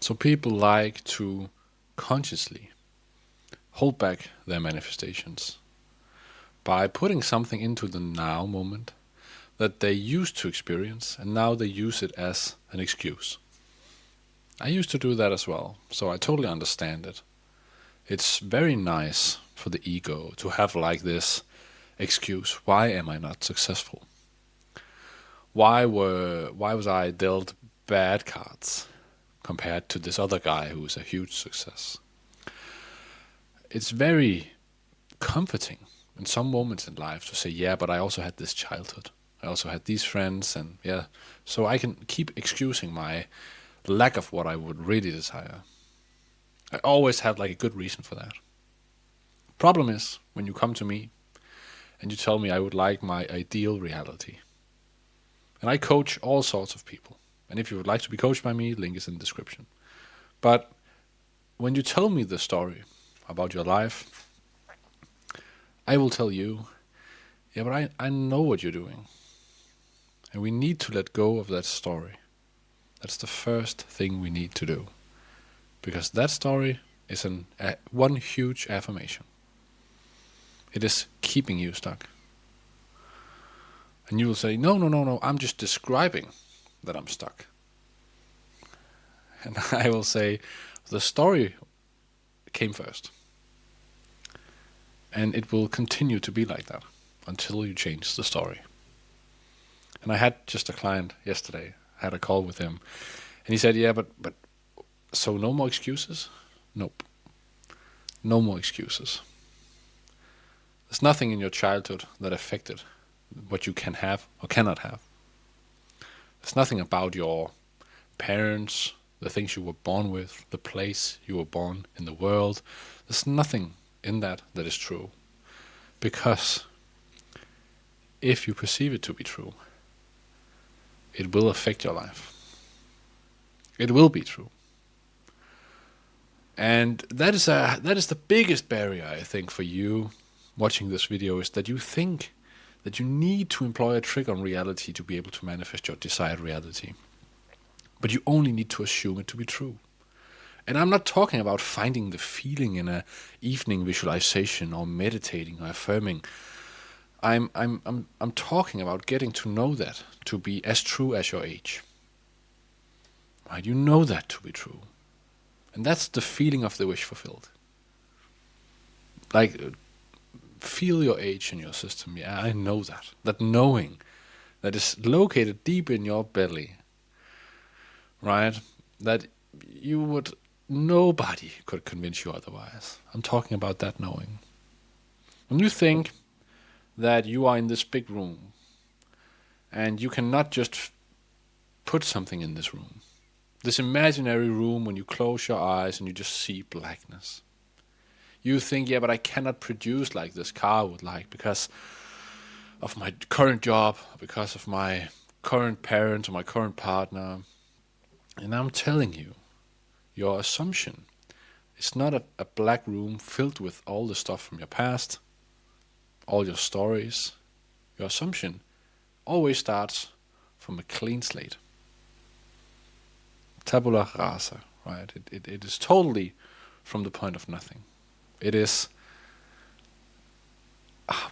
So people like to consciously hold back their manifestations by putting something into the now moment that they used to experience and now they use it as an excuse. I used to do that as well, so I totally understand it. It's very nice for the ego to have like this excuse. Why am I not successful? Why was I dealt bad cards compared to this other guy who is a huge success? It's very comforting in some moments in life to say, yeah, but I also had this childhood. I also had these friends, and yeah, so I can keep excusing my lack of what I would really desire. I always have like a good reason for that. Problem is when you come to me and you tell me I would like my ideal reality. And I coach all sorts of people. And if you would like to be coached by me, link is in the description. But when you tell me the story about your life, I will tell you, yeah, but I know what you're doing. And we need to let go of that story. That's the first thing we need to do. Because that story is one huge affirmation. It is keeping you stuck. And you will say, no, I'm just describing that I'm stuck. And I will say, the story came first. And it will continue to be like that until you change the story. And I had just a client yesterday. I had a call with him. And he said, yeah, but so no more excuses? Nope. No more excuses. There's nothing in your childhood that affected what you can have or cannot have. There's nothing about your parents, the things you were born with, the place you were born in the world. There's nothing in that is true. Because if you perceive it to be true, it will affect your life. It will be true. And that is the biggest barrier, I think, for you watching this video, is that you think that you need to employ a trick on reality to be able to manifest your desired reality. But you only need to assume it to be true. And I'm not talking about finding the feeling in a evening visualization or meditating or affirming. I'm talking about getting to know that to be as true as your age. Right? You know that to be true. And that's the feeling of the wish fulfilled. Like, feel your age in your system. Yeah, I know that. That knowing that is located deep in your belly. Right? That nobody could convince you otherwise. I'm talking about that knowing. When you think that you are in this big room and you cannot just put something in this room, this imaginary room, when you close your eyes and you just see blackness, you think, yeah, but I cannot produce like this car would like because of my current job, because of my current parents or my current partner. And I'm telling you, your assumption is not a black room filled with all the stuff from your past, all your stories. Your assumption always starts from a clean slate. Tabula rasa, right? It is totally from the point of nothing. It is,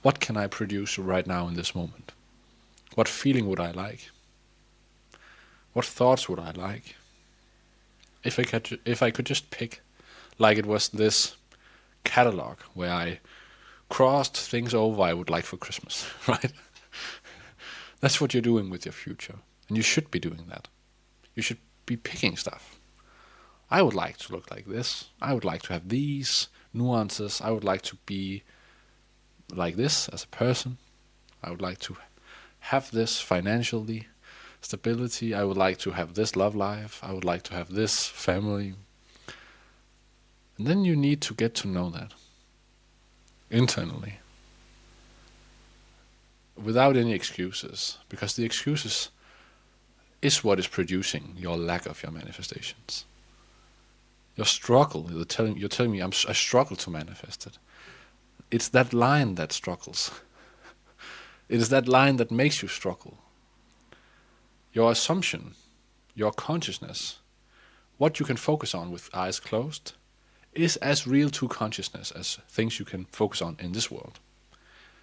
what can I produce right now in this moment? What feeling would I like? What thoughts would I like? If I could just pick, like it was this catalog where I crossed things over I would like for Christmas, right? That's what you're doing with your future. And you should be doing that. You should be picking stuff. I would like to look like this. I would like to have these nuances. I would like to be like this as a person. I would like to have this financially stability. I would like to have this love life. I would like to have this family. And then you need to get to know that internally without any excuses, because the excuses is what is producing your lack of your manifestations. Your struggle, you're telling me I struggle to manifest it. It's that line that struggles. It is that line that makes you struggle. Your assumption, your consciousness, what you can focus on with eyes closed is as real to consciousness as things you can focus on in this world.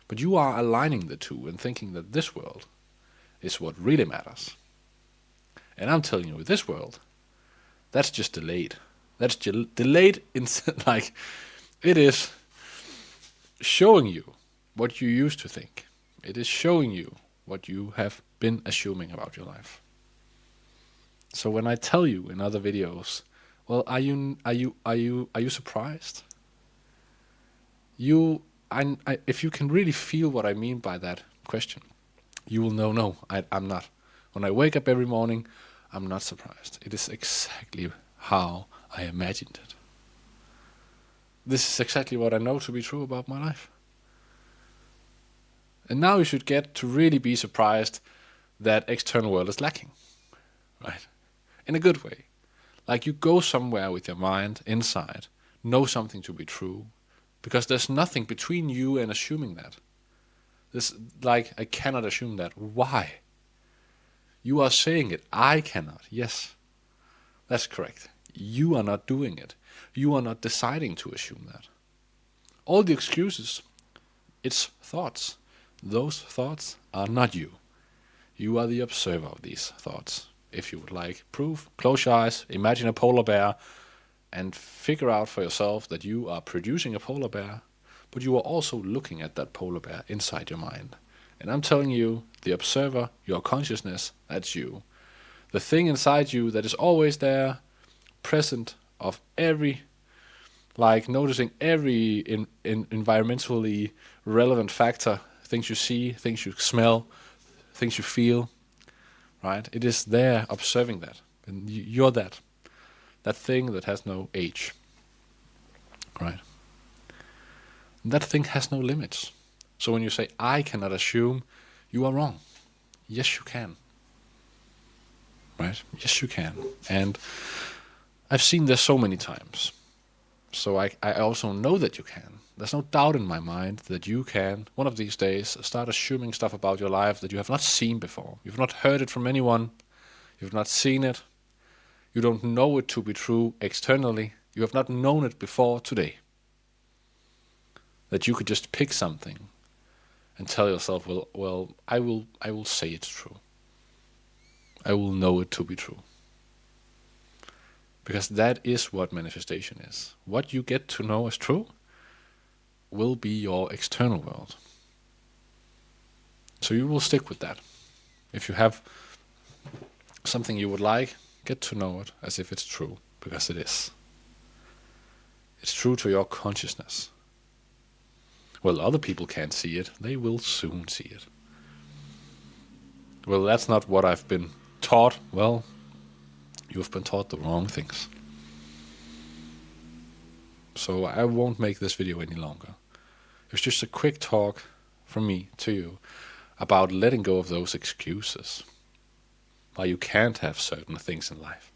But you are aligning the two and thinking that this world is what really matters. And I'm telling you, this world, that's just delayed. That's delayed in like it is showing you what you used to think. It is showing you what you have been assuming about your life. So when I tell you in other videos, well, are you surprised? If you can really feel what I mean by that question, you will know, no, I'm not. When I wake up every morning, I'm not surprised. It is exactly how I imagined it. This is exactly what I know to be true about my life. And now you should get to really be surprised that external world is lacking, right? In a good way. Like you go somewhere with your mind inside, know something to be true, because there's nothing between you and assuming that. This, like, I cannot assume that. Why? You are saying it. I cannot. Yes, that's correct. You are not doing it. You are not deciding to assume that. All the excuses, it's thoughts. Those thoughts are not you. You are the observer of these thoughts. If you would like proof, close your eyes, imagine a polar bear, and figure out for yourself that you are producing a polar bear, but you are also looking at that polar bear inside your mind. And I'm telling you, the observer, your consciousness, that's you. The thing inside you that is always there, present of every, like noticing every environmentally relevant factor, things you see, things you smell, things you feel, right? It is there observing that. And you're that. That thing that has no age, right? And that thing has no limits. So when you say, I cannot assume, you are wrong. Yes, you can. Right? Yes, you can. And I've seen this so many times. So I also know that you can. There's no doubt in my mind that you can, one of these days, start assuming stuff about your life that you have not seen before. You've not heard it from anyone. You've not seen it. You don't know it to be true externally. You have not known it before today. That you could just pick something and tell yourself, well, I will say it's true. I will know it to be true. Because that is what manifestation is. What you get to know as true will be your external world. So you will stick with that. If you have something you would like, get to know it as if it's true, because it is. It's true to your consciousness. Well, other people can't see it. They will soon see it. Well, that's not what I've been taught. Well, you've been taught the wrong things. So I won't make this video any longer. It's just a quick talk from me to you about letting go of those excuses why you can't have certain things in life.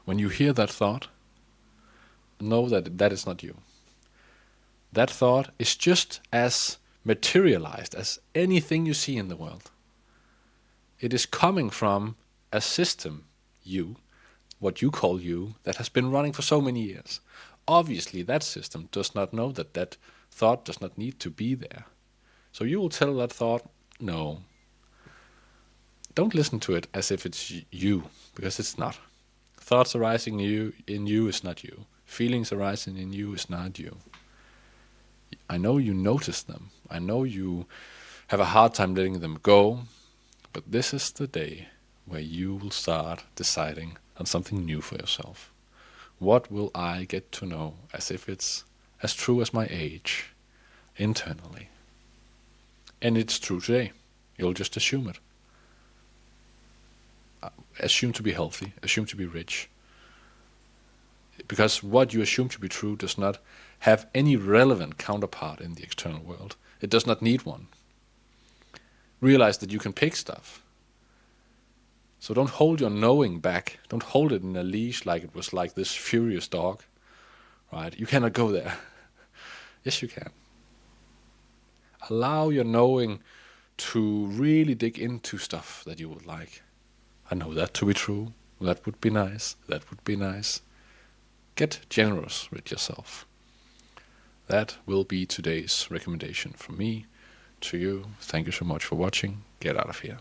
When you hear that thought, know that that is not you. That thought is just as materialized as anything you see in the world. It is coming from a system, you, what you call you, that has been running for so many years. Obviously, that system does not know that that thought does not need to be there. So you will tell that thought, no. Don't listen to it as if it's you, because it's not. Thoughts arising in you is not you. Feelings arising in you is not you. I know you notice them. I know you have a hard time letting them go. But this is the day where you will start deciding on something new for yourself. What will I get to know as if it's as true as my age, internally? And it's true today. You'll just assume it. Assume to be healthy. Assume to be rich. Because what you assume to be true does not have any relevant counterpart in the external world. It does not need one. Realize that you can pick stuff. So don't hold your knowing back. Don't hold it in a leash like it was like this furious dog. Right? You cannot go there. Yes, you can. Allow your knowing to really dig into stuff that you would like. I know that to be true. That would be nice. That would be nice. Get generous with yourself. That will be today's recommendation from me to you. Thank you so much for watching. Get out of here.